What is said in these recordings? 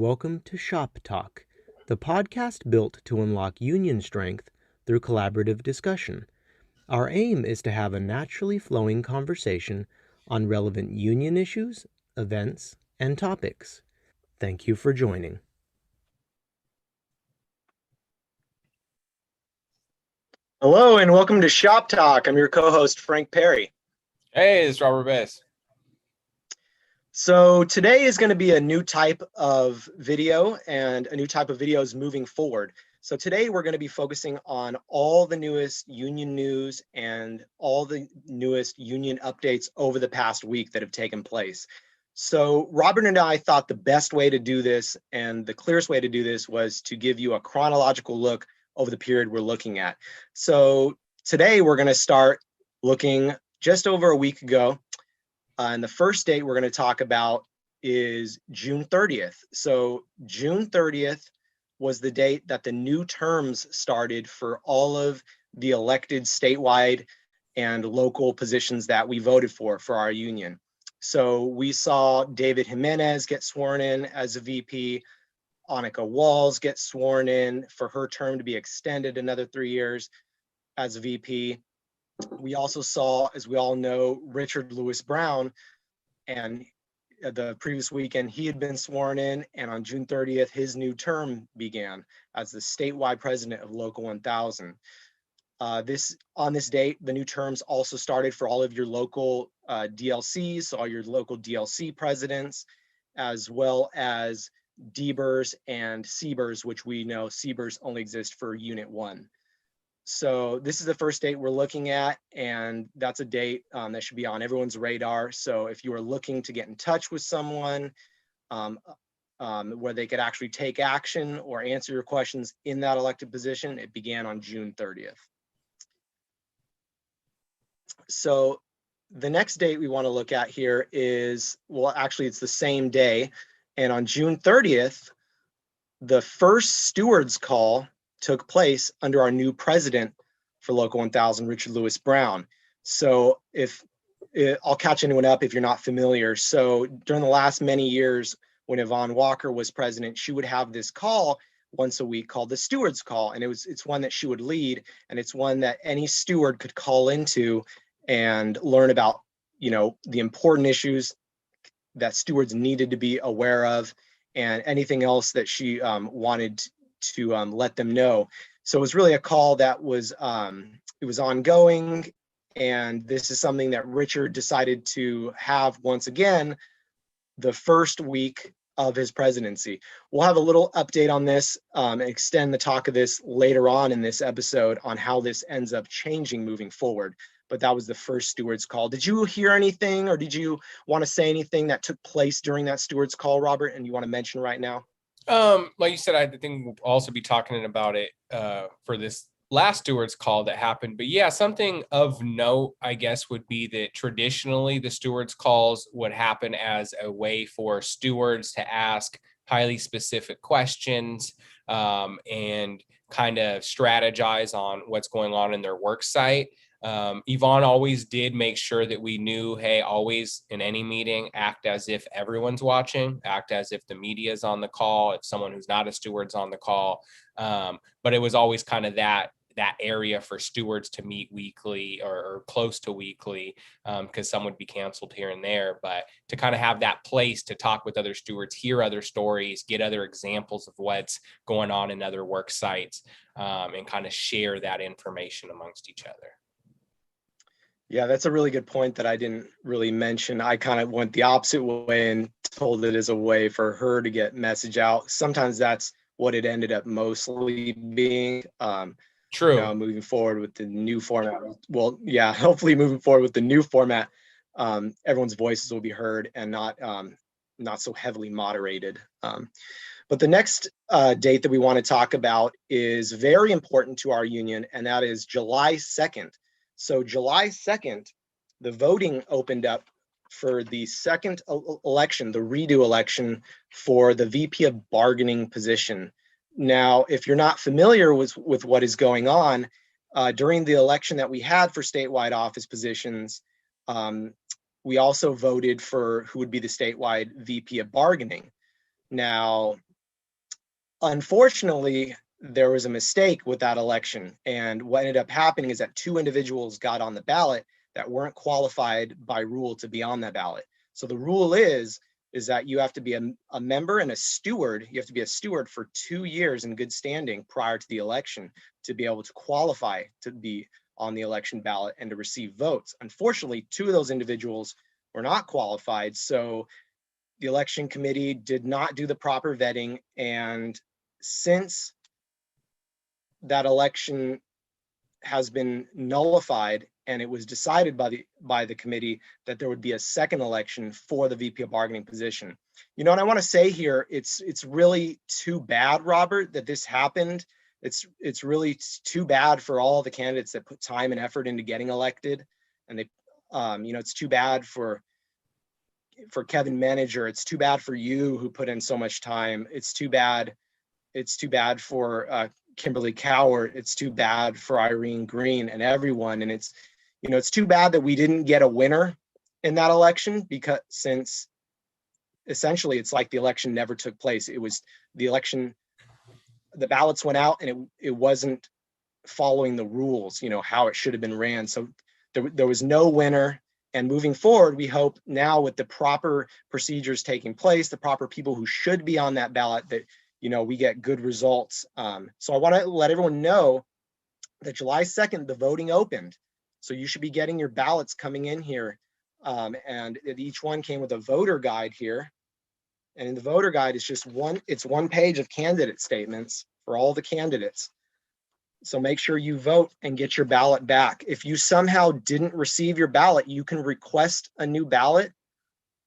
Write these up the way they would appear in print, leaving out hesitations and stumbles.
welcome to ShopTalk, the podcast built to unlock union strength through collaborative discussion. Our aim is to have a naturally flowing conversation on relevant union issues, events, and topics. Thank you for joining. Hello and welcome to Shop Talk. I'm your co-host, Frank Perry. Hey, it's Robert Bass. So today is going to be a new type of video and a new type of videos moving forward. So today we're going to be focusing on all the newest union news and all the newest union updates over the past week that have taken place. So Robert and I thought the best way to do this and the clearest way to do this was to give you a chronological look over the period we're looking at. So today we're going to start looking just over a week ago. And the first date we're going to talk about is June 30th. So June 30th was the date that the new terms started for all of the elected statewide and local positions that we voted for our union. So we saw David Jimenez get sworn in as a VP, Annika Walls get sworn in for her term to be extended another 3 years as a VP. We also saw, as we all know, Richard Lewis Brown, and the previous weekend he had been sworn in, and on June 30th, his new term began as the statewide president of Local 1000. On this date, the new terms also started for all of your local DLCs, so all your local DLC presidents, as well as DBERS and CBERS, which we know CBERS only exist for Unit 1. So this is the first date we're looking at, and that's a date that should be on everyone's radar. So if you are looking to get in touch with someone where they could actually take action or answer your questions in that elected position, it began on June 30th. So the next date we want to look at here is, well, actually it's the same day. And on June 30th, the first steward's call took place under our new president for Local 1000, Richard Lewis Brown. So I'll catch anyone up if you're not familiar. So during the last many years when Yvonne Walker was president, she would have this call once a week called the steward's call. And it's one that she would lead, and it's one that any steward could call into and learn about, the important issues that stewards needed to be aware of and anything else that she wanted to let them know. So it was really a call that was it was ongoing, and this is something that Richard decided to have once again the first week of his presidency. We'll have a little update on this and extend the talk of this later on in this episode on how this ends up changing moving forward. But that was the first steward's call. Did you hear anything, or did you want to say anything that took place during that steward's call, Robert, and you want to mention right now? Like you said, I think we'll also be talking about it for this last steward's call that happened. But yeah, something of note, I guess, would be that traditionally the steward's calls would happen as a way for stewards to ask highly specific questions and kind of strategize on what's going on in their work site. Yvonne always did make sure that we knew, hey, always in any meeting, act as if everyone's watching, act as if the media is on the call, if someone who's not a steward's on the call. But it was always kind of that area for stewards to meet weekly or close to weekly, because some would be canceled here and there, but to kind of have that place to talk with other stewards, hear other stories, get other examples of what's going on in other work sites, and kind of share that information amongst each other. Yeah, that's a really good point that I didn't really mention. I kind of went the opposite way and told it as a way for her to get message out. Sometimes that's what it ended up mostly being. True. Moving forward with the new format. Well, yeah, hopefully moving forward with the new format, everyone's voices will be heard and not so heavily moderated. But the next date that we want to talk about is very important to our union, and that is July 2nd. So July 2nd, the voting opened up for the second election, the redo election for the VP of bargaining position. Now, if you're not familiar with what is going on, during the election that we had for statewide office positions, we also voted for who would be the statewide VP of bargaining. Now, Unfortunately, there was a mistake with that election. And what ended up happening is that 2 individuals got on the ballot that weren't qualified by rule to be on that ballot. So the rule is that you have to be a member and a steward. You have to be a steward for 2 years in good standing prior to the election to be able to qualify to be on the election ballot and to receive votes. Unfortunately, 2 of those individuals were not qualified. So the election committee did not do the proper vetting. And since that election has been nullified and it was decided by the committee that there would be a second election for the VP of bargaining position. You know, and I want to say here, it's really too bad, Robert, that this happened. It's really too bad for all the candidates that put time and effort into getting elected. And they, you know, it's too bad for Kevin Manager. It's too bad for you who put in so much time. It's too bad for Kimberly Cowart. It's too bad for Irene Green and everyone. And it's, you know, it's too bad that we didn't get a winner in that election, because since essentially it's like the election never took place. It was the election, the ballots went out and it wasn't following the rules, you know, how it should have been ran. So there was no winner. And moving forward, we hope now with the proper procedures taking place, the proper people who should be on that ballot, that, you know, we get good results. So I want to let everyone know that July 2nd, the voting opened. So you should be getting your ballots coming in here. And each one came with a voter guide here. And in the voter guide, it's one page of candidate statements for all the candidates. So make sure you vote and get your ballot back. If you somehow didn't receive your ballot, you can request a new ballot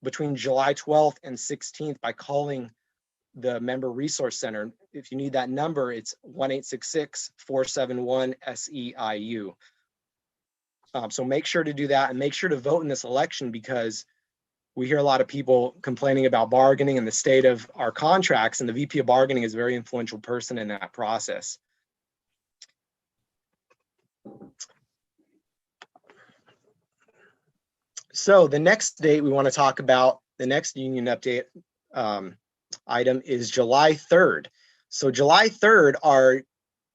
between July 12th and 16th by calling the Member Resource Center. If you need that number, it's 1-866-471-SEIU. So make sure to do that and make sure to vote in this election, because we hear a lot of people complaining about bargaining and the state of our contracts, and the VP of bargaining is a very influential person in that process. So the next date we want to talk about, the next union update item is July 3rd. So July 3rd, our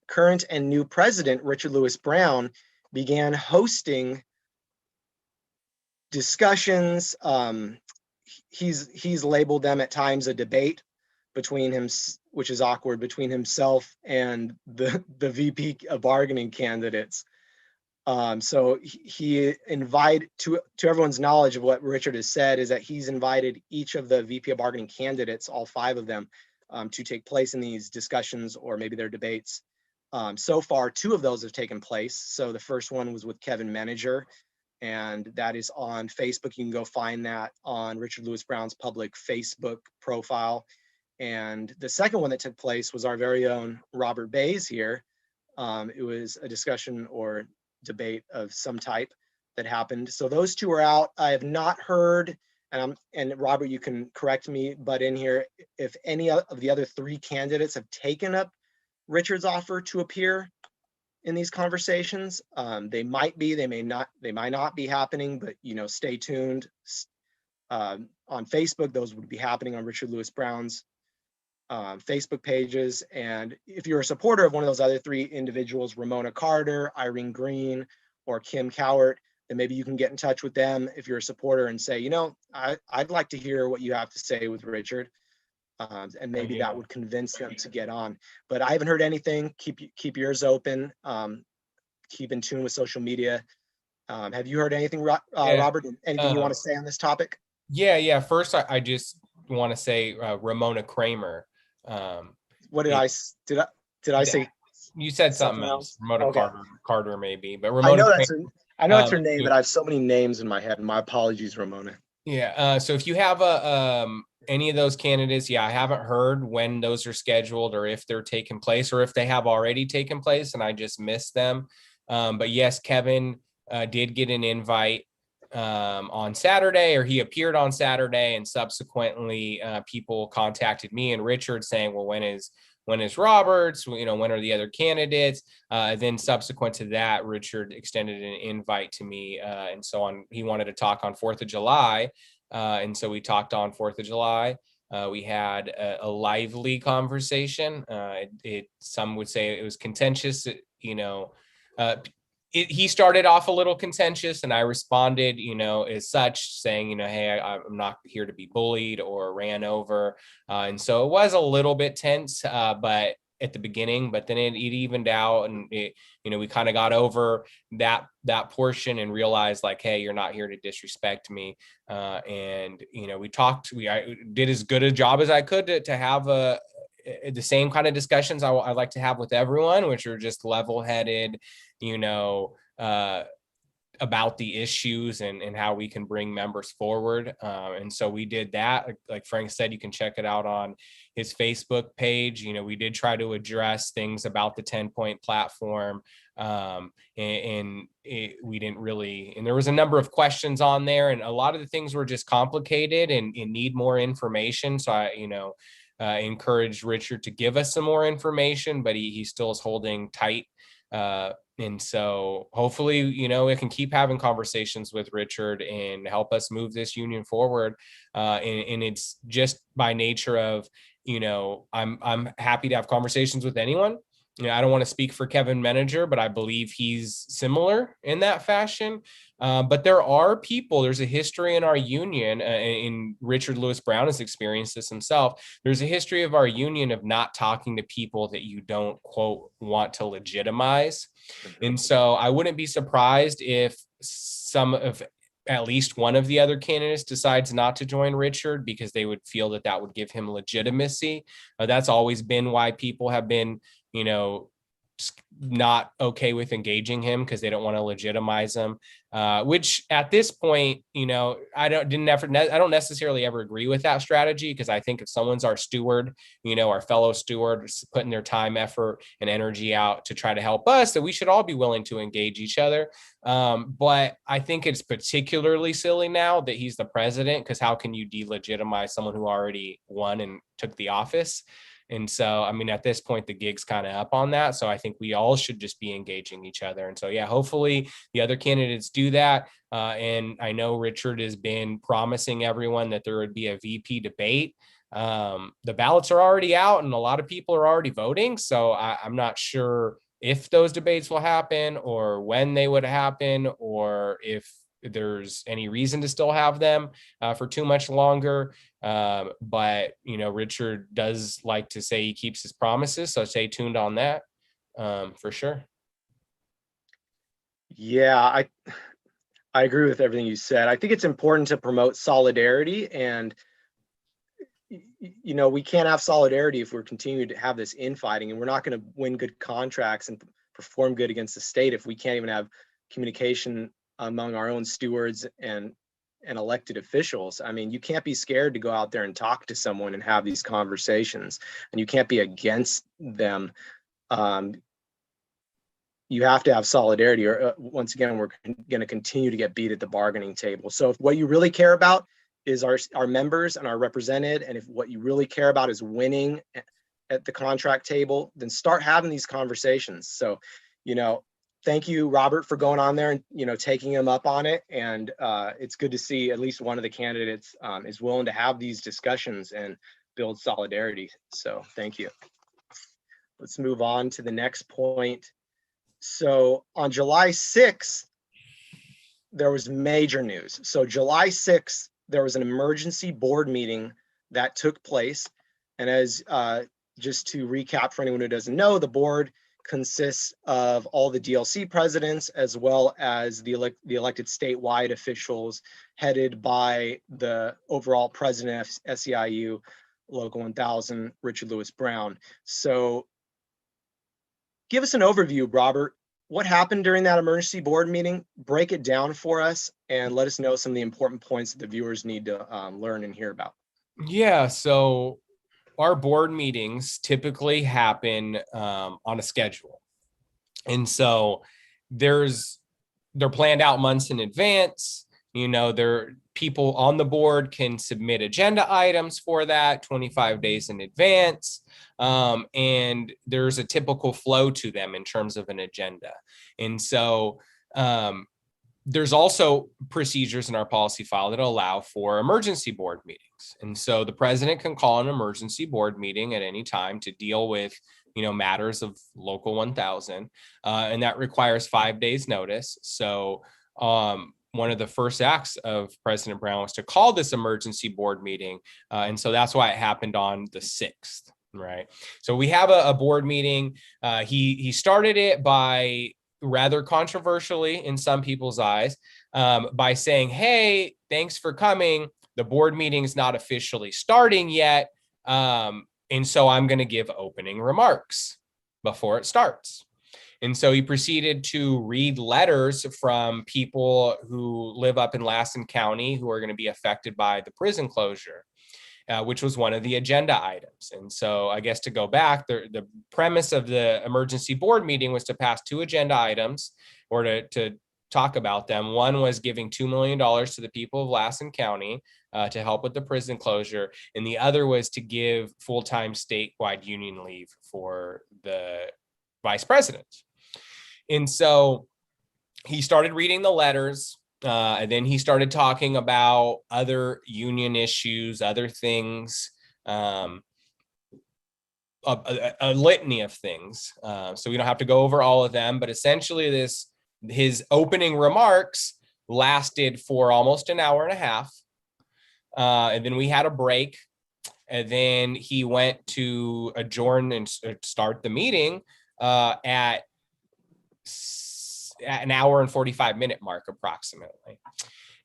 current and new president, Richard Lewis Brown, began hosting discussions. He's labeled them at times a debate between him, which is awkward, between himself and the VP of bargaining candidates. So he invited, to everyone's knowledge of what Richard has said, is that he's invited each of the VP of bargaining candidates, all 5 of them, to take place in these discussions or maybe their debates. So far, 2 of those have taken place. So the first one was with Kevin Manager, and that is on Facebook. You can go find that on Richard Lewis Brown's public Facebook profile. And the second one that took place was our very own Robert Bays here. It was a discussion or debate of some type that happened. So those 2 are out. I have not heard, and Robert, you can correct me, but in here, if any of the other 3 candidates have taken up Richard's offer to appear in these conversations. They might be, they might not be happening, but, you know, stay tuned. On Facebook, those would be happening on Richard Lewis Brown's Facebook pages. And if you're a supporter of one of those other 3 individuals, Ramona Carter, Irene Green, or Kim Cowart, then maybe you can get in touch with them if you're a supporter and say, you know, I'd like to hear what you have to say with Richard. And maybe that would convince them to get on. But I haven't heard anything. Keep yours open. Keep in tune with social media. Have you heard anything, Robert? Anything you want to say on this topic? Yeah. First, I just want to say Ramona Kramer. What did I say? You said something else. Ramona okay. Carter maybe, but Ramona. I know it's her name, but I have so many names in my head. My apologies, Ramona. Yeah. So if you have any of those candidates, I haven't heard when those are scheduled or if they're taking place or if they have already taken place and I just missed them. But yes, Kevin did get an invite on Saturday, or he appeared on Saturday, and subsequently people contacted me and Richard saying, well, when is Roberts, you know, when are the other candidates? Then subsequent to that, Richard extended an invite to me and so on. He wanted to talk on 4th of July. And so we talked on 4th of July. We had a lively conversation. Some would say it was contentious. He started off a little contentious, and I responded, as such, saying, hey, I'm not here to be bullied or ran over. And so it was a little bit tense, but at the beginning, but then it evened out, and we kind of got over that portion and realized, like, hey, you're not here to disrespect me. And we talked. I did as good a job as I could to have the same kind of discussions I like to have with everyone, which are just level-headed, about the issues and how we can bring members forward. And so we did that. Like Frank said, you can check it out on his Facebook page. We did try to address things about the 10-point platform. We didn't really, and there was a number of questions on there, and a lot of the things were just complicated and need more information. So I encouraged Richard to give us some more information, but he still is holding tight. And so hopefully, we can keep having conversations with Richard and help us move this union forward. And it's just by nature of, I'm happy to have conversations with anyone. I don't want to speak for Kevin Meninger, but I believe he's similar in that fashion. But there's a history in our union, and Richard Lewis Brown has experienced this himself. There's a history of our union of not talking to people that you don't, quote, want to legitimize. And so I wouldn't be surprised if at least one of the other candidates decides not to join Richard, because they would feel that would give him legitimacy. That's always been why people have been, not okay with engaging him, because they don't want to legitimize him. Which at this point, I don't necessarily ever agree with that strategy, because I think if someone's our steward, our fellow steward, putting their time, effort, and energy out to try to help us, that we should all be willing to engage each other. But I think it's particularly silly now that he's the president, because how can you delegitimize someone who already won and took the office? And so, at this point, the gig's kind of up on that. So I think we all should just be engaging each other. And so, yeah, hopefully the other candidates do that. And I know Richard has been promising everyone that there would be a VP debate. The ballots are already out, and a lot of people are already voting. So I'm not sure if those debates will happen, or when they would happen, or if there's any reason to still have them for too much longer. But Richard does like to say he keeps his promises, so stay tuned on that, for sure. Yeah, I agree with everything you said. I think it's important to promote solidarity, and we can't have solidarity if we're continuing to have this infighting, and we're not going to win good contracts and perform good against the state if we can't even have communication among our own stewards and elected officials. You can't be scared to go out there and talk to someone and have these conversations, and you can't be against them. You have to have solidarity, or once again, we're going to continue to get beat at the bargaining table. So if what you really care about is our members and our represented, and if what you really care about is winning at the contract table, then start having these conversations. So, thank you, Robert, for going on there and taking him up on it. And it's good to see at least one of the candidates is willing to have these discussions and build solidarity. So thank you. Let's move on to the next point. So on July 6th, there was major news. So July 6th, there was an emergency board meeting that took place. And as just to recap for anyone who doesn't know, the board consists of all the DLC presidents, as well as the elected statewide officials headed by the overall president of SEIU, Local 1000, Richard Lewis Brown. So give us an overview, Robert. What happened during that emergency board meeting? Break it down for us and let us know some of the important points that the viewers need to learn and hear about. Yeah, so our board meetings typically happen on a schedule. And so they're planned out months in advance. People on the board can submit agenda items for that 25 days in advance. And there's a typical flow to them in terms of an agenda. And so there's also procedures in our policy file that allow for emergency board meetings. And so the president can call an emergency board meeting at any time to deal with, matters of local 1000. And that requires 5 days notice. So one of the first acts of President Brown was to call this emergency board meeting. And so that's why it happened on the 6th. Right. So we have a board meeting. He started it by rather controversially in some people's eyes, by saying, hey, thanks for coming. The board meeting is not officially starting yet. And so I'm going to give opening remarks before it starts. And so he proceeded to read letters from people who live up in Lassen County who are going to be affected by the prison closure. Which was one of the agenda items. And so I guess to go back, the premise of the emergency board meeting was to pass 2 agenda items or to talk about them. One was giving $2 million to the people of Lassen County to help with the prison closure. And the other was to give full-time statewide union leave for the vice president. And so he started reading the letters. And then he started talking about other union issues, other things, a litany of things. So we don't have to go over all of them, but essentially his opening remarks lasted for almost an hour and a half. And then we had a break. And then he went to adjourn and start the meeting at an hour and 45-minute mark approximately.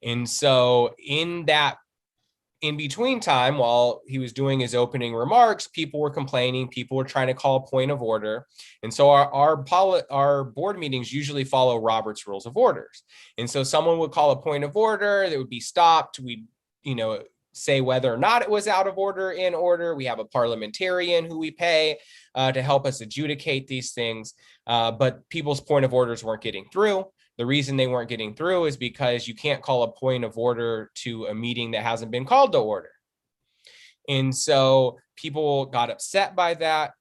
And so in that in between time, while he was doing his opening remarks, people were complaining, people were trying to call a point of order. And so our board meetings usually follow Robert's Rules of Orders. And so someone would call a point of order, that would be stopped. We'd, say whether or not it was out of order, in order. We have a parliamentarian who we pay to help us adjudicate these things. But people's point of orders weren't getting through. The reason they weren't getting through is because you can't call a point of order to a meeting that hasn't been called to order. And so people got upset by that.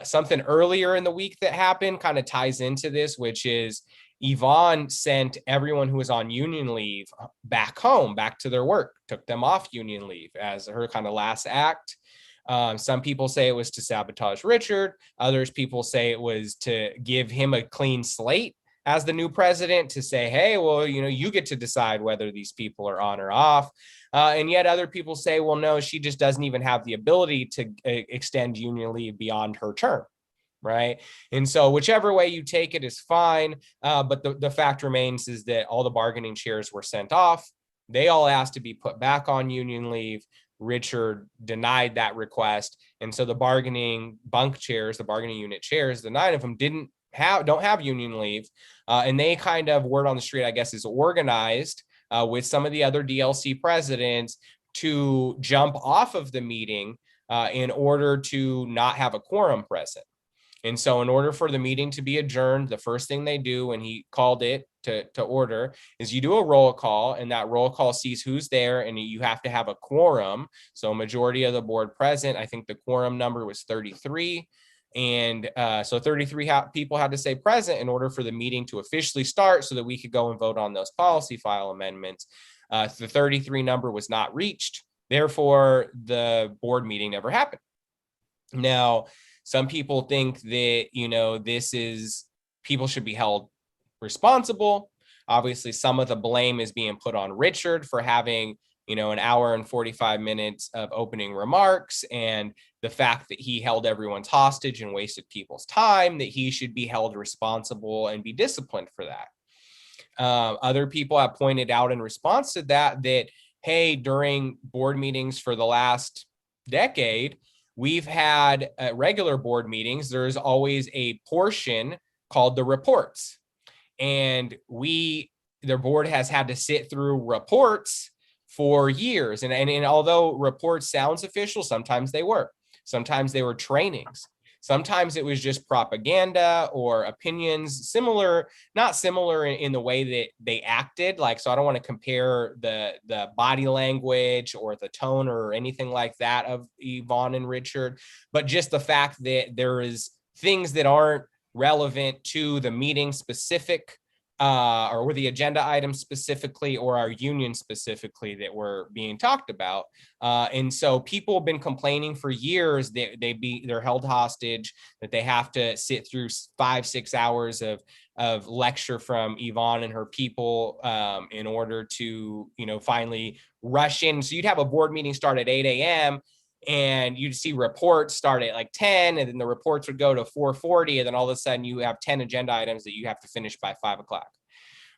Something earlier in the week that happened kind of ties into this, which is Yvonne sent everyone who was on union leave back home, back to their work, took them off union leave as her kind of last act. Some people say it was to sabotage Richard. Others people say it was to give him a clean slate as the new president, to say, hey, well, you get to decide whether these people are on or off. And yet other people say, well, no, she just doesn't even have the ability to extend union leave beyond her term. Right. And so whichever way you take it is fine. But the fact remains is that all the bargaining chairs were sent off. They all asked to be put back on union leave. Richard denied that request. And so the bargaining bunk chairs, the bargaining unit chairs, the 9 of them don't have union leave. And they kind of, word on the street, I guess, is organized with some of the other DLC presidents to jump off of the meeting in order to not have a quorum present. And so in order for the meeting to be adjourned, the first thing they do when he called it to order is you do a roll call, and that roll call sees who's there, and you have to have a quorum. So a majority of the board present. I think the quorum number was 33. And so 33 people had to say present in order for the meeting to officially start so that we could go and vote on those policy file amendments. The 33 number was not reached. Therefore, the board meeting never happened. Now, some people think that, people should be held responsible. Obviously, some of the blame is being put on Richard for having, an hour and 45 minutes of opening remarks, and the fact that he held everyone's hostage and wasted people's time, that he should be held responsible and be disciplined for that. Other people have pointed out in response to that, hey, during board meetings for the last decade, we've had regular board meetings. There's always a portion called the reports. And the board has had to sit through reports for years. And although reports sounds official, sometimes they were. Sometimes they were trainings. Sometimes it was just propaganda or opinions, not similar in the way that they acted. So I don't want to compare the body language or the tone or anything like that of Yvonne and Richard, but just the fact that there is things that aren't relevant to the meeting specific or were the agenda items specifically, or our union specifically that were being talked about. And so people have been complaining for years that they're held hostage, that they have to sit through 5-6 hours of lecture from Yvonne and her people in order to, finally rush in. So you'd have a board meeting start at 8 a.m. and you'd see reports start at like 10, and then the reports would go to 4:40, and then all of a sudden you have 10 agenda items that you have to finish by 5 o'clock.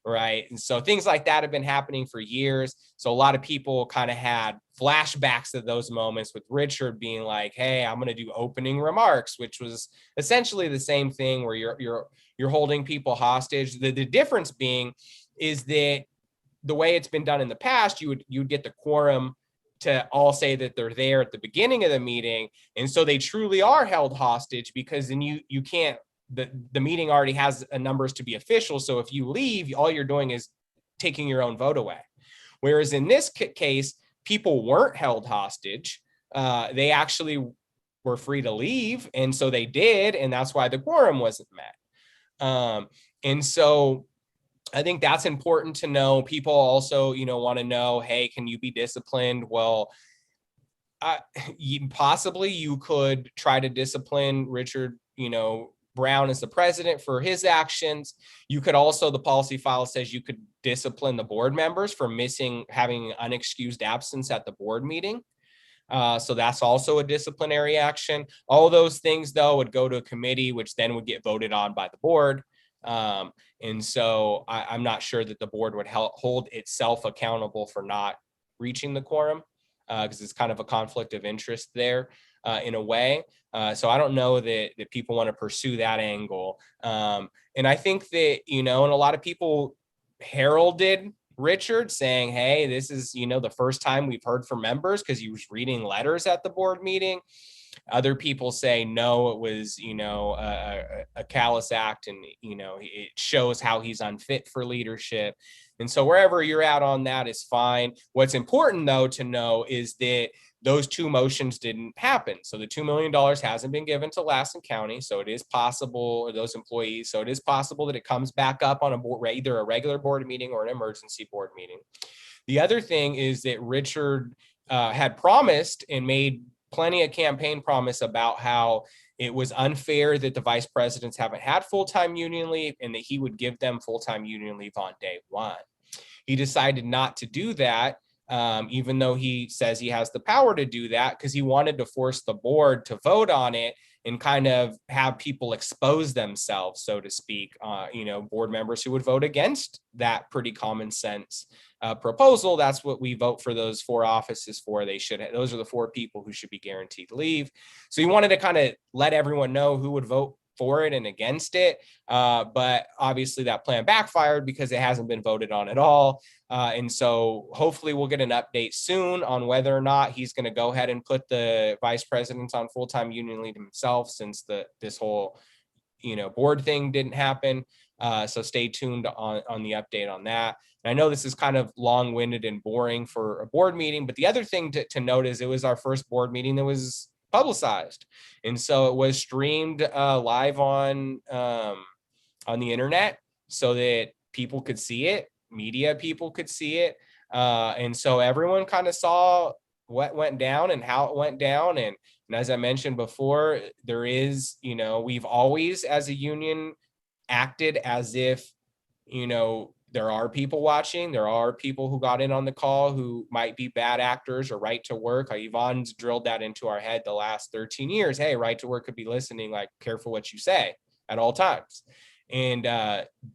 Right. And so things like that have been happening for years. So a lot of people kind of had flashbacks to those moments, with Richard being like, hey, I'm going to do opening remarks, which was essentially the same thing, where you're holding people hostage. The difference being is that the way it's been done in the past, you would get the quorum to all say that they're there at the beginning of the meeting. And so they truly are held hostage, because then you can't, the meeting already has numbers to be official. So if you leave, all you're doing is taking your own vote away. Whereas in this case, people weren't held hostage. They actually were free to leave. And so they did. And that's why the quorum wasn't met. And so I think that's important to know. People also, want to know, hey, can you be disciplined? Well, possibly you could try to discipline Richard, Brown as the president for his actions. You could also, the policy file says you could discipline the board members for having unexcused absence at the board meeting. So that's also a disciplinary action. All those things, though, would go to a committee, which then would get voted on by the board. And so I'm not sure that the board would hold itself accountable for not reaching the quorum, because it's kind of a conflict of interest there in a way. So I don't know that people want to pursue that angle. And I think that, and a lot of people heralded Richard saying, hey, this is, the first time we've heard from members, because he was reading letters at the board meeting. Other people say, no, it was, a callous act, and, it shows how he's unfit for leadership. And so wherever you're at on that is fine. What's important, though, to know is that those two motions didn't happen. So the $2 million hasn't been given to Lassen County. So it is possible, or those employees, so it is possible that it comes back up on either a regular board meeting or an emergency board meeting. The other thing is that Richard had promised and made plenty of campaign promise about how it was unfair that the vice presidents haven't had full-time union leave, and that he would give them full-time union leave on day one. He decided not to do that, even though he says he has the power to do that, because he wanted to force the board to vote on it and kind of have people expose themselves, so to speak, board members who would vote against that pretty common sense proposal. That's what we vote for those 4 offices for. Those are the 4 people who should be guaranteed leave. So he wanted to kind of let everyone know who would vote for it and against it. But obviously that plan backfired, because it hasn't been voted on at all. And so hopefully we'll get an update soon on whether or not he's going to go ahead and put the vice presidents on full-time union leave himself, since this whole, board thing didn't happen. So stay tuned on the update on that. And I know this is kind of long-winded and boring for a board meeting, but the other thing to note is it was our first board meeting that was publicized. And so it was streamed live on the internet, so that people could see it, media people could see it. And so everyone kind of saw what went down and how it went down. And as I mentioned before, there is, we've always, as a union, acted as if, there are people watching. There are people who got in on the call who might be bad actors or right to work. Yvonne's drilled that into our head the last 13 years. Hey, right to work could be listening, like, careful what you say at all times. And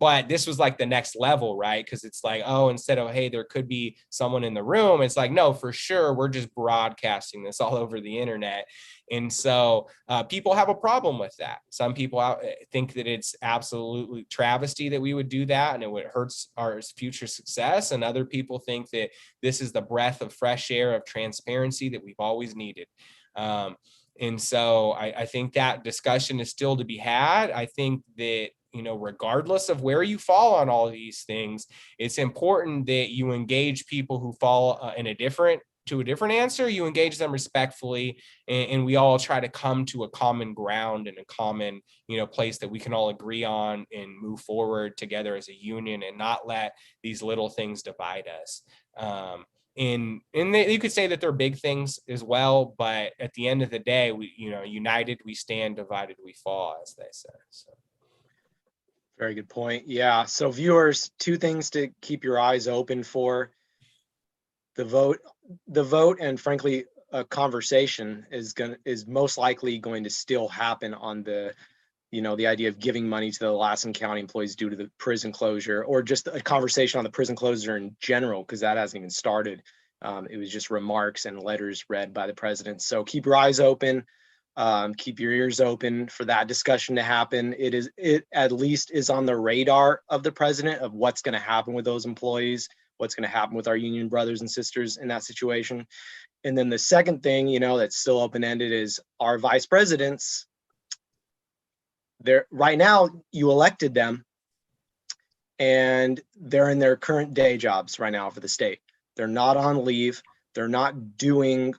but this was like the next level, right? Because it's like, oh, instead of, hey, there could be someone in the room, it's like, no, for sure, we're just broadcasting this all over the internet. And so people have a problem with that. Some people think that it's absolutely travesty that we would do that, and it would hurt our future success. And other people think that this is the breath of fresh air of transparency that we've always needed. And so I think that discussion is still to be had. I think that, regardless of where you fall on all of these things, it's important that you engage people who fall in a different to a different answer, you engage them respectfully, and we all try to come to a common ground and a common, place that we can all agree on and move forward together as a union, and not let these little things divide us. You could say that they're big things as well, but at the end of the day, we, united we stand, divided we fall, as they say. So. Very good point. Yeah. So viewers, two things to keep your eyes open for: the vote, and frankly, a conversation is most likely going to still happen on the idea of giving money to the Lassen County employees due to the prison closure, or just a conversation on the prison closure in general, because that hasn't even started. It was just remarks and letters read by the president. So keep your eyes open, keep your ears open for that discussion to happen. It at least is on the radar of the president of what's going to happen with those employees, what's going to happen with our union brothers and sisters in that situation. And then the second thing, that's still open-ended is our vice presidents. Right now, you elected them, and they're in their current day jobs right now for the state. They're not on leave. They're not doing,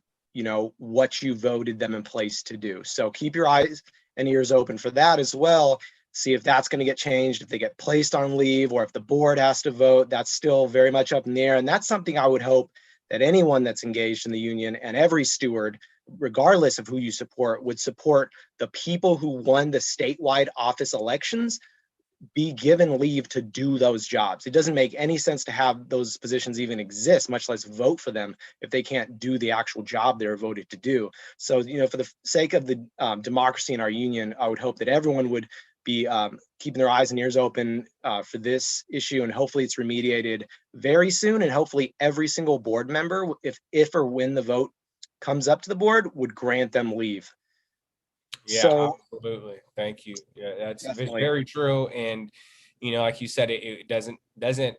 what you voted them in place to do. So keep your eyes and ears open for that as well. See if that's going to get changed, if they get placed on leave, or if the board has to vote. That's still very much up in the air. And that's something I would hope that anyone that's engaged in the union, and every steward, regardless of who you support, would support the people who won the statewide office elections be given leave to do those jobs. It doesn't make any sense to have those positions even exist, much less vote for them, if they can't do the actual job they're voted to do. So, for the sake of the democracy in our union, I would hope that everyone would be keeping their eyes and ears open for this issue, and hopefully it's remediated very soon. And hopefully every single board member, if or when the vote comes up to the board, would grant them leave. Yeah, so, absolutely. Thank you. Yeah, that's definitely. very true. And, like you said, it doesn't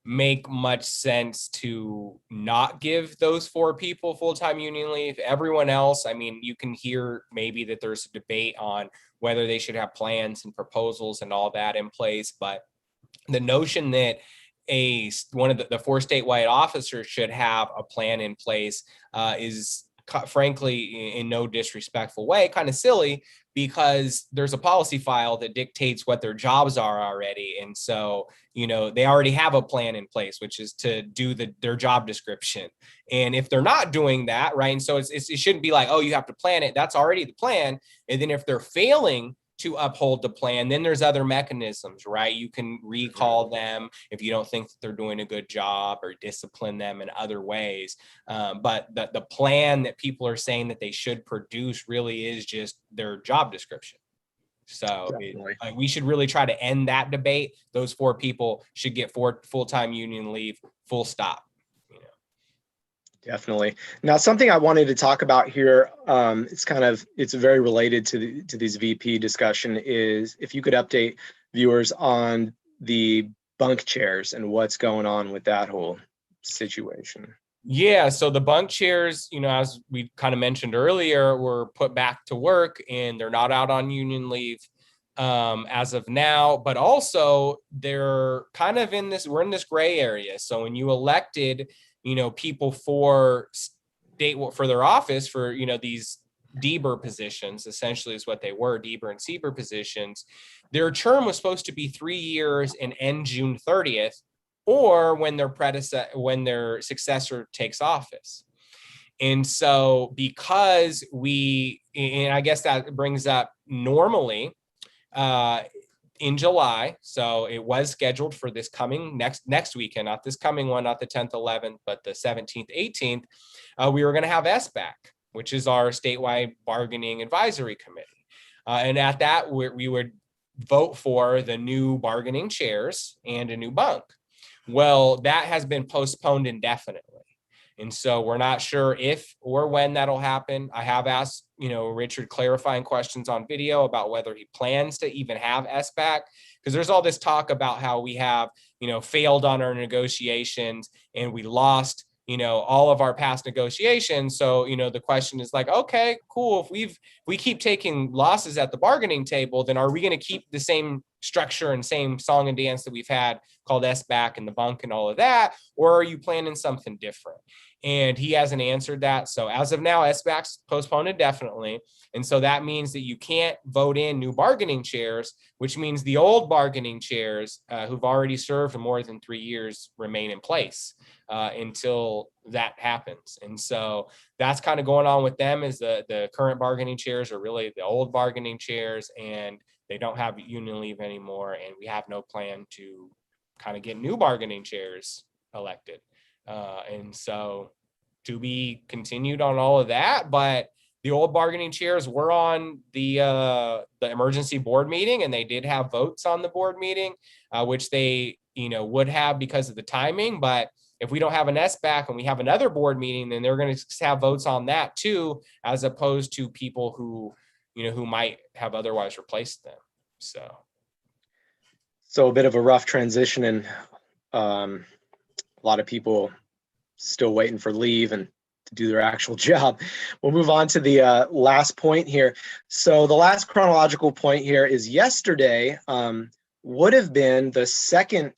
make much sense to not give those 4 people full-time union leave. Everyone else, I mean, you can hear maybe that there's a debate on whether they should have plans and proposals and all that in place. But the notion that one of the 4 statewide officers should have a plan in place is, frankly, in no disrespectful way, kind of silly, because there's a policy file that dictates what their jobs are already. And so, they already have a plan in place, which is to do their job description. And if they're not doing that, right, and so it shouldn't be like, oh, you have to plan it. That's already the plan. And then if they're failing to uphold the plan, then there's other mechanisms, right? You can recall them if you don't think that they're doing a good job, or discipline them in other ways. But the plan that people are saying that they should produce really is just their job description. So we should really try to end that debate. Those 4 people should get full-time union leave, full stop. Definitely. Now, something I wanted to talk about here, it's very related to these VP discussion, is if you could update viewers on the bunk chairs and what's going on with that whole situation. Yeah, so the bunk chairs, as we kind of mentioned earlier, were put back to work, and they're not out on union leave as of now. But also, they're kind of we're in this gray area. So when you elected, people for their office, for, these DBER positions, essentially is what they were, DBER and CBER positions, their term was supposed to be 3 years and end June 30th, or when their successor takes office. And so, because and I guess that brings up normally in July, so it was scheduled for this coming next weekend, not this coming one, not the 10th, 11th, but the 17th, 18th, we were going to have SBAC, which is our statewide bargaining advisory committee. And at that, we would vote for the new bargaining chairs and a new bunk. Well, that has been postponed indefinitely. And so we're not sure if or when that'll happen. I have asked, Richard clarifying questions on video about whether he plans to even have SBAC, because there's all this talk about how we have, failed on our negotiations, and we lost, all of our past negotiations. So, the question is like, okay, cool. If we keep taking losses at the bargaining table, then are we going to keep the same structure and same song and dance that we've had called SBAC and the bunk and all of that? Or are you planning something different? And he hasn't answered that. So as of now, SBAC's postponed indefinitely. And so that means that you can't vote in new bargaining chairs, which means the old bargaining chairs who've already served for more than 3 years remain in place until that happens. And so that's kind of going on with them, is the current bargaining chairs are really the old bargaining chairs, and they don't have union leave anymore. And we have no plan to kind of get new bargaining chairs elected. And so to be continued on all of that, but the old bargaining chairs were on the emergency board meeting, and they did have votes on the board meeting, which they would have because of the timing. But if we don't have an SBAC and we have another board meeting, then they're going to have votes on that too, as opposed to people who who might have otherwise replaced them. So a bit of a rough transition, and a lot of people still waiting for leave and to do their actual job. We'll move on to the last point here. So the last chronological point here is yesterday would have been the second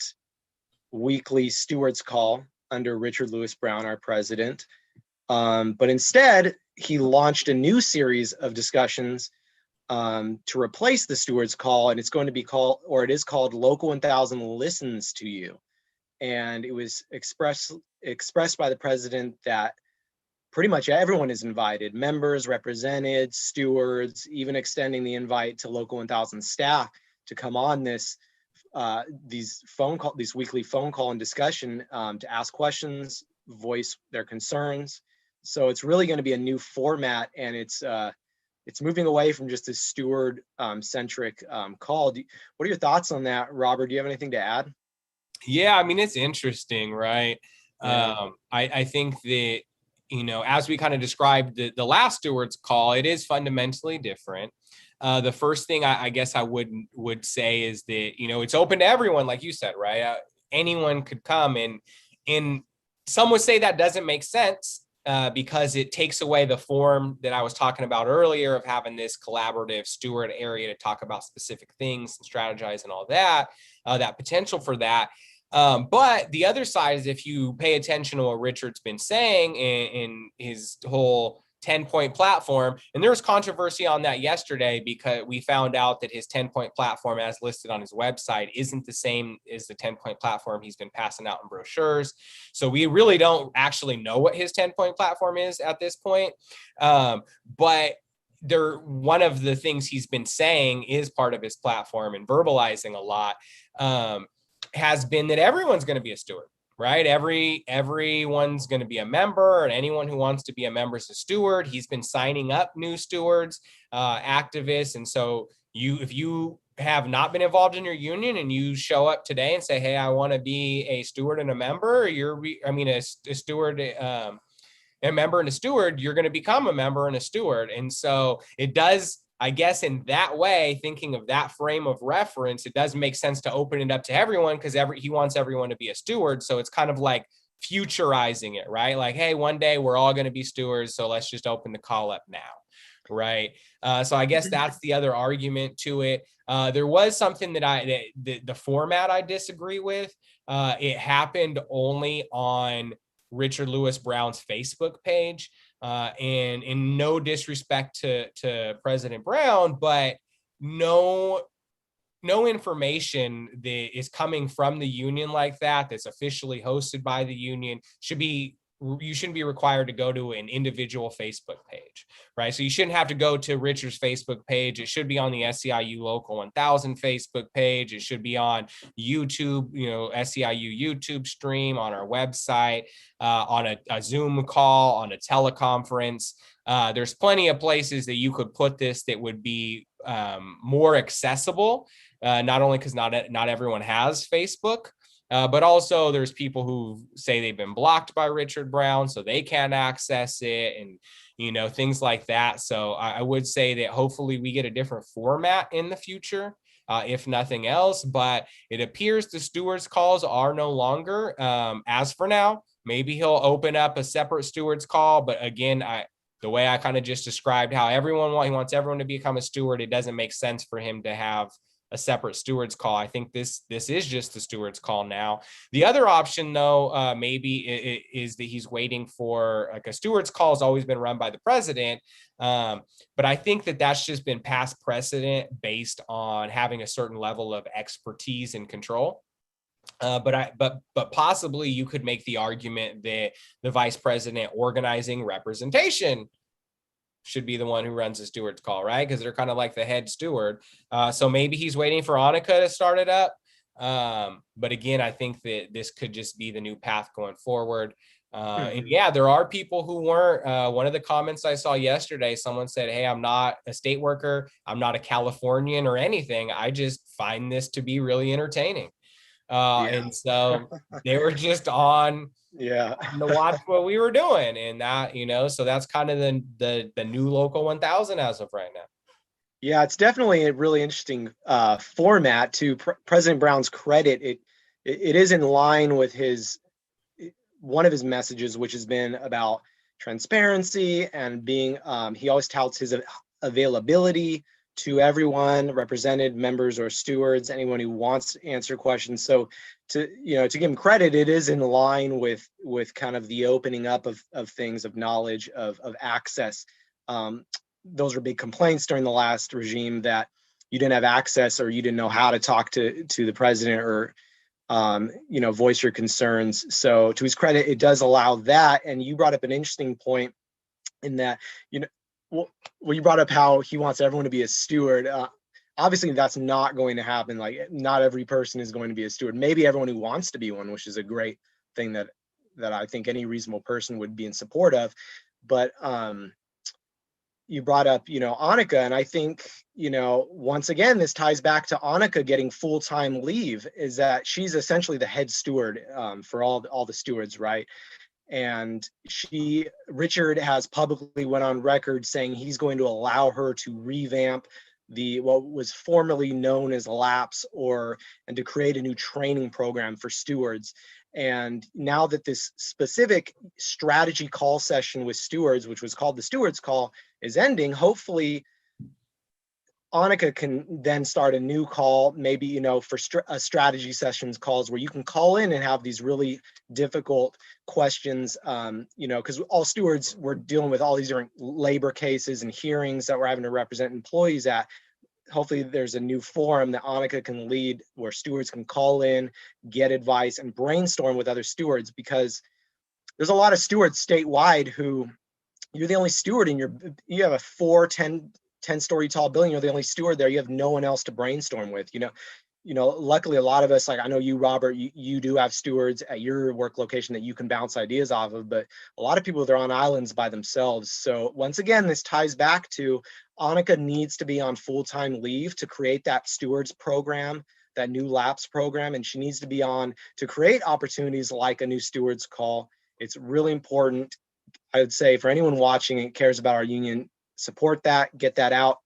weekly stewards call under Richard Lewis Brown, our president. But instead, he launched a new series of discussions to replace the stewards call, and it's going to be called, or it is called, Local 1000 Listens to You. And it was expressed by the president that pretty much everyone is invited, members, represented, stewards, even extending the invite to Local 1000 staff to come on this these weekly phone call and discussion to ask questions, voice their concerns. So it's really going to be a new format, and it's moving away from just a steward centric call. What are your thoughts on that, Robert? Do you have anything to add? Yeah, I mean, it's interesting, right? Yeah. I think that, as we kind of described the last stewards call, it is fundamentally different. The first thing I guess I would say is that, it's open to everyone, like you said, right? Anyone could come, and some would say that doesn't make sense because it takes away the form that I was talking about earlier of having this collaborative steward area to talk about specific things and strategize and all that, that potential for that. But the other side is, if you pay attention to what Richard's been saying in his whole 10-point platform, and there was controversy on that yesterday because we found out that his 10-point platform, as listed on his website, isn't the same as the 10-point platform he's been passing out in brochures. So we really don't actually know what his 10-point platform is at this point. But one of the things he's been saying is part of his platform and verbalizing a lot, has been that everyone's going to be a steward, right? Everyone's going to be a member, and anyone who wants to be a member is a steward. He's been signing up new stewards, activists. And so if you have not been involved in your union and you show up today and say, hey, I want to be a steward and a member, a steward, a member and a steward, you're going to become a member and a steward. And so it does, I guess, in that way, thinking of that frame of reference, it does make sense to open it up to everyone, because he wants everyone to be a steward. So it's kind of like futurizing it, right? Like, hey, one day we're all going to be stewards, so let's just open the call up now, right? So I guess that's the other argument to it. There was something that the format I disagree with. It happened only on Richard Lewis Brown's Facebook page. And in no disrespect to President Brown, but no information that is coming from the union like that's officially hosted by the union you shouldn't be required to go to an individual Facebook page, right? So you shouldn't have to go to Richard's Facebook page. It should be on the SEIU Local 1000 Facebook page. It should be on YouTube, SEIU YouTube stream, on our website, on a Zoom call, on a teleconference. There's plenty of places that you could put this that would be more accessible, not only because not everyone has Facebook, but also there's people who say they've been blocked by Richard Brown, so they can't access it, and things like that. So I would say that hopefully we get a different format in the future, if nothing else. But it appears the stewards calls are no longer, as for now. Maybe he'll open up a separate stewards call, but again, the way I kind of just described how he wants everyone to become a steward, it doesn't make sense for him to have a separate steward's call. I think this is just the steward's call now. The other option, though, maybe is that he's waiting for, like, a steward's call has always been run by the president. But I think that that's just been past precedent based on having a certain level of expertise and control. But possibly you could make the argument that the vice president organizing representation should be the one who runs the steward's call, right? Because they're kind of like the head steward. So maybe he's waiting for Annika to start it up. But again, I think that this could just be the new path going forward. And yeah, there are people who weren't. One of the comments I saw yesterday, someone said, "Hey, I'm not a state worker. I'm not a Californian or anything. I just find this to be really entertaining." And so they were just on to watch what we were doing, and that, so that's kind of the new Local 1000 as of right now. Yeah, it's definitely a really interesting format. To President Brown's credit, it is in line with one of his messages, which has been about transparency and being, he always touts his availability to everyone, represented members or stewards, anyone who wants to answer questions. So to give him credit, it is in line with kind of the opening up of things, of knowledge, of access. Those were big complaints during the last regime, that you didn't have access or you didn't know how to talk to the president or voice your concerns. So to his credit, it does allow that. And you brought up an interesting point in that, well, you brought up how he wants everyone to be a steward. Obviously, that's not going to happen. Like, not every person is going to be a steward. Maybe everyone who wants to be one, which is a great thing that I think any reasonable person would be in support of. But you brought up, Annika, and I think, once again, this ties back to Annika getting full-time leave, is that she's essentially the head steward for all the stewards, right? And Richard has publicly went on record saying he's going to allow her to revamp what was formerly known as LAPS, and to create a new training program for stewards. And now that this specific strategy call session with stewards, which was called the Stewards Call, is ending, hopefully Annika can then start a new call, maybe, for strategy sessions calls, where you can call in and have these really difficult questions, because all stewards were dealing with all these different labor cases and hearings that we're having to represent employees at. Hopefully there's a new forum that Annika can lead, where stewards can call in, get advice, and brainstorm with other stewards, because there's a lot of stewards statewide who, you're the only steward you have a 10-story tall building, you're the only steward there, you have no one else to brainstorm with. Luckily, a lot of us, like, I know you, Robert, you do have stewards at your work location that you can bounce ideas off of, but a lot of people, they're on islands by themselves. So once again, this ties back to Annika needs to be on full-time leave to create that stewards program, that new LAPS program, and she needs to be on to create opportunities like a new stewards call. It's really important. I would say, for anyone watching and cares about our union, support that, get that out.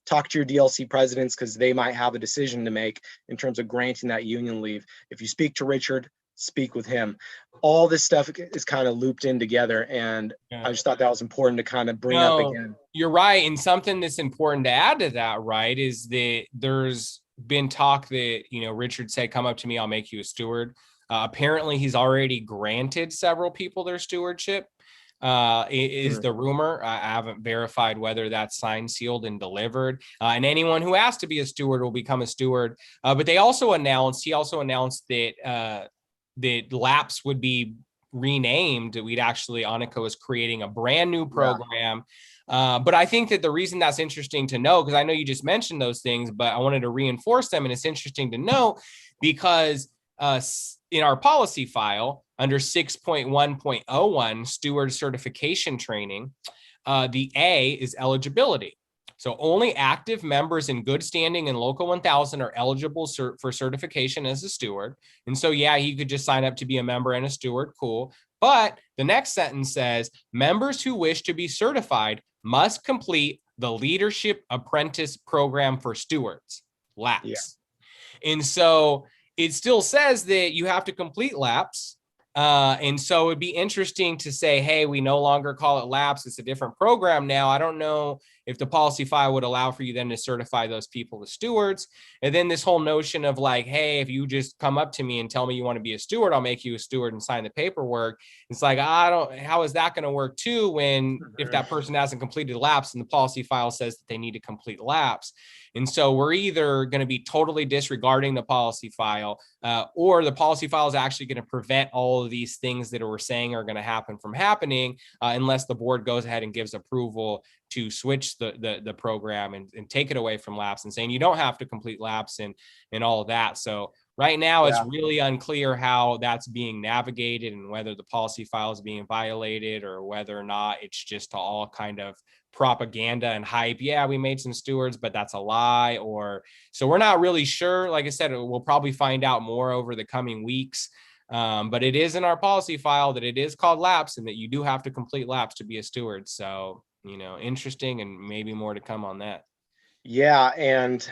Talk to your DLC presidents, because they might have a decision to make in terms of granting that union leave. If you speak to Richard, speak with him. All this stuff is kind of looped in together, and I just thought that was important to kind of bring up again. You're right. And something that's important to add to that, right, is that there's been talk that, Richard said, "Come up to me, I'll make you a steward." Apparently he's already granted several people their stewardship. Is the rumor. I haven't verified whether that's signed, sealed, and delivered. And anyone who asks to be a steward will become a steward. But he also announced that that LAPS would be renamed. Annika was creating a brand new program. But I think that the reason that's interesting to know, because I know you just mentioned those things, but I wanted to reinforce them. And it's interesting to know because in our policy file, under 6.1.01 steward certification training, the A is eligibility. So only active members in good standing in Local 1000 are eligible for certification as a steward. And so, yeah, he could just sign up to be a member and a steward. Cool. But the next sentence says, members who wish to be certified must complete the Leadership Apprentice Program for Stewards, LAPS. Yeah. And so it still says that you have to complete LAPS. And so it'd be interesting to say, hey, we no longer call it lapse. It's a different program now. I don't know if the policy file would allow for you then to certify those people as stewards. And then this whole notion of like, hey, if you just come up to me and tell me you want to be a steward, I'll make you a steward and sign the paperwork. It's like, how is that going to work too when if that person hasn't completed lapse and the policy file says that they need to complete lapse? And so we're either going to be totally disregarding the policy file, or the policy file is actually going to prevent all of these things that we're saying are going to happen from happening, unless the board goes ahead and gives approval to switch the program and take it away from lapse and saying you don't have to complete lapse and all of that. So right now, it's really unclear how that's being navigated and whether the policy file is being violated or whether or not it's just all kind of propaganda and hype. Yeah, we made some stewards, but that's a lie. Or so we're not really sure. Like I said, we'll probably find out more over the coming weeks. But it is in our policy file that it is called lapse and that you do have to complete lapse to be a steward. So, interesting, and maybe more to come on that. Yeah. And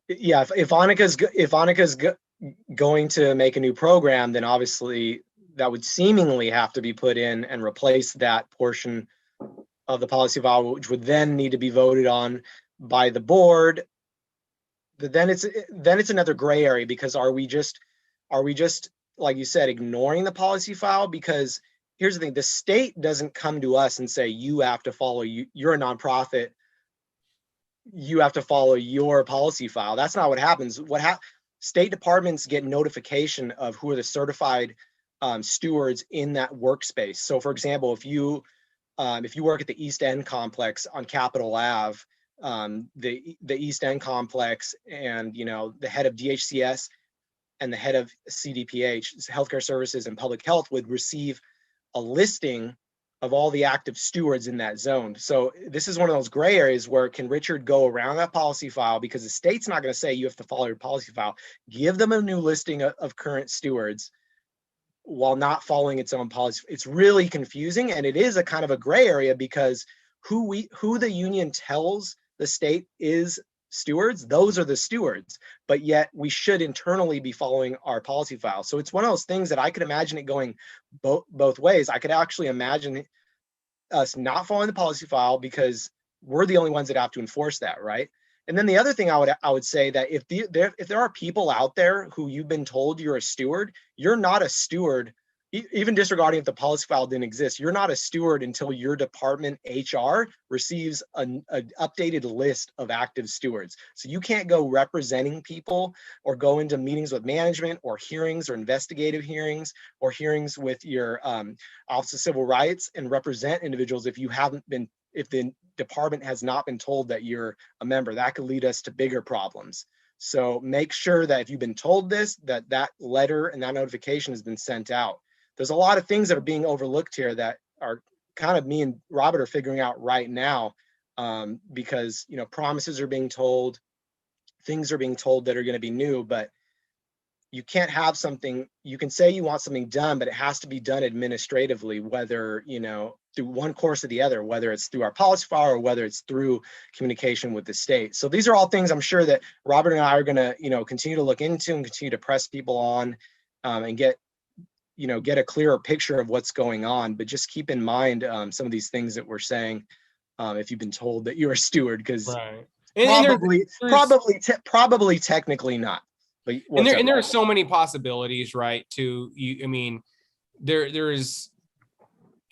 yeah, if Annika's going to make a new program, then obviously that would seemingly have to be put in and replace that portion of the policy file, which would then need to be voted on by the board. But then it's another gray area, because are we just like you said, ignoring the policy file? Because here's the thing: the state doesn't come to us and say you have to follow, you're a nonprofit, you have to follow your policy file. That's not what happens. State departments get notification of who are the certified stewards in that workspace. So for example, if you work at the East End complex on Capitol Ave, the East End complex, and the head of DHCS and the head of CDPH, Healthcare Services and Public Health, would receive a listing of all the active stewards in that zone. So this is one of those gray areas where can Richard go around that policy file, because the state's not going to say you have to follow your policy file. Give them a new listing of current stewards while not following its own policy. It's really confusing, and it is a kind of a gray area, because who the union tells the state is stewards, those are the stewards, but yet we should internally be following our policy file. So it's one of those things that I could imagine it going both ways. I could actually imagine us not following the policy file because we're the only ones that have to enforce that, right? And then the other thing I would say, that if there are people out there who you've been told you're a steward, you're not a steward. Even disregarding if the policy file didn't exist, you're not a steward until your department HR receives an updated list of active stewards. So you can't go representing people or go into meetings with management or hearings or investigative hearings or hearings with your Office of Civil Rights and represent individuals if the department has not been told that you're a member. That could lead us to bigger problems. So make sure that if you've been told this, that letter and that notification has been sent out. There's a lot of things that are being overlooked here that are kind of me and Robert are figuring out right now, because promises are being told, things are being told that are going to be new, but you can't have something. You can say you want something done, but it has to be done administratively, whether through one course or the other, whether it's through our policy file or whether it's through communication with the state. So these are all things I'm sure that Robert and I are going to continue to look into and continue to press people on, and get a clearer picture of what's going on. But just keep in mind some of these things that we're saying, if you've been told that you're a steward, because right. probably technically not. But there are so many possibilities, right? There is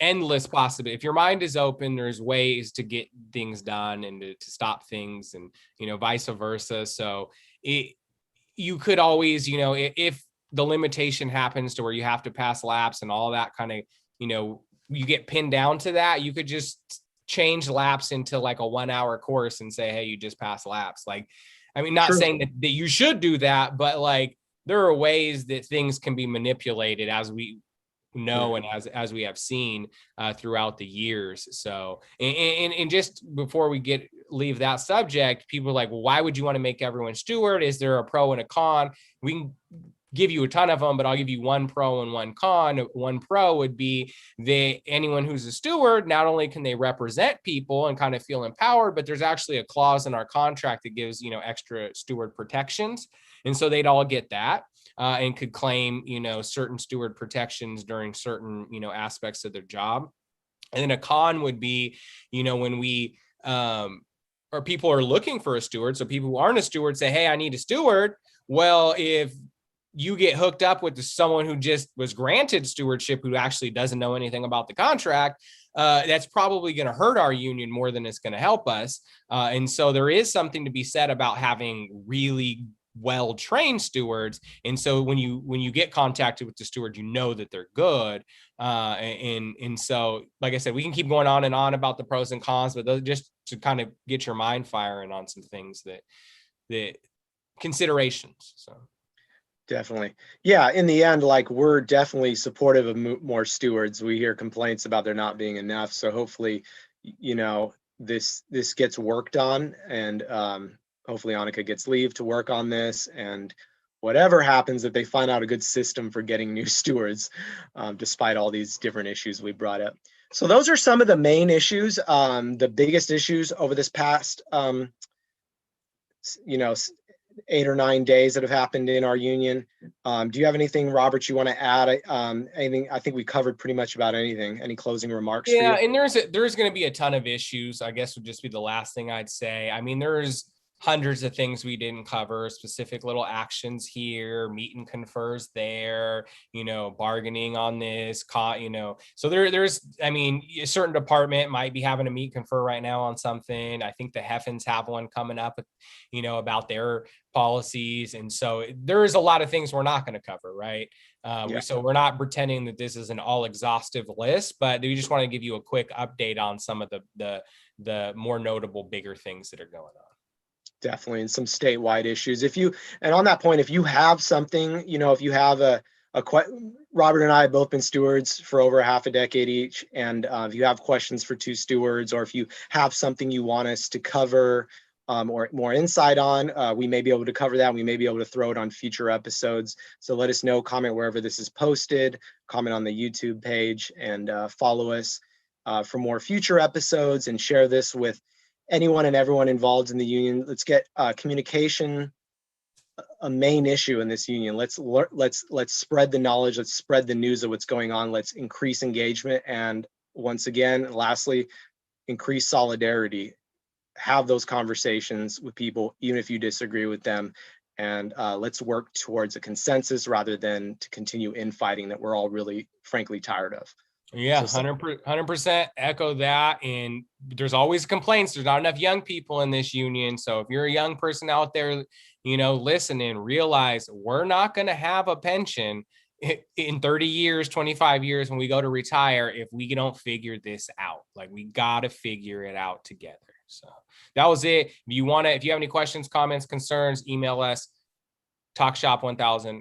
endless possibility. If your mind is open, there's ways to get things done and to stop things, and vice versa. So you could always, if the limitation happens to where you have to pass laps and all that kind of, you get pinned down to that, you could just change laps into like a 1 hour course and say, hey, you just pass laps. Not True. saying that you should do that, but there are ways that things can be manipulated, as we know, and as we have seen throughout the years. So, and just before we leave that subject, people are like, well, why would you want to make everyone steward? Is there a pro and a con? We can give you a ton of them, but I'll give you one pro and one con. One pro would be that anyone who's a steward, not only can they represent people and kind of feel empowered, but there's actually a clause in our contract that gives, extra steward protections. And so they'd all get that. and could claim, certain steward protections during certain, aspects of their job. And then a con would be, when we, or people are looking for a steward. So people who aren't a steward say, hey, I need a steward. Well, if you get hooked up with someone who just was granted stewardship, who actually doesn't know anything about the contract, that's probably going to hurt our union more than it's going to help us. And so there is something to be said about having really well-trained stewards. And so when you get contacted with the steward, that they're good. And so, like I said, we can keep going on and on about the pros and cons, but those just to kind of get your mind firing on some things that considerations. So. Definitely. Yeah. In the end, like, we're definitely supportive of more stewards. We hear complaints about there not being enough. So hopefully, this gets worked on, and hopefully Annika gets leave to work on this, and whatever happens, that they find out a good system for getting new stewards, despite all these different issues we brought up. So those are some of the main issues, the biggest issues over this past, 8 or 9 days that have happened in our union. Do you have anything, Robert, you want to add? Anything? I think we covered pretty much about anything. Any closing remarks for you? Yeah, and there's going to be a ton of issues, I guess, would just be the last thing I'd say. I mean, there's hundreds of things we didn't cover, specific little actions here, meet and confers there, bargaining on this, so there's, I mean, a certain department might be having a meet confer right now on something. I think the Heffens have one coming up, about their policies. And so there is a lot of things we're not going to cover, right? So we're not pretending that this is an all exhaustive list, but we just want to give you a quick update on some of the more notable, bigger things that are going on. Definitely, and some statewide issues. And on that point, if you have something, if you have Robert and I have both been stewards for over half a decade each. And if you have questions for two stewards, or if you have something you want us to cover, or more insight on, we may be able to cover that. We may be able to throw it on future episodes. So let us know, comment wherever this is posted, comment on the YouTube page, and follow us for more future episodes, and share this with anyone and everyone involved in the union. Let's get communication a main issue in this union. Let's spread the knowledge. Let's spread the news of what's going on. Let's increase engagement. And once again, lastly, increase solidarity. Have those conversations with people, even if you disagree with them. And let's work towards a consensus rather than to continue infighting that we're all really, frankly, tired of. Yeah, 100% echo that. And there's always complaints. There's not enough young people in this union. So if you're a young person out there, listening, realize we're not going to have a pension in 30 years, 25 years when we go to retire if we don't figure this out. Like, we got to figure it out together. So that was it. If you have any questions, comments, concerns, email us, talkshop1000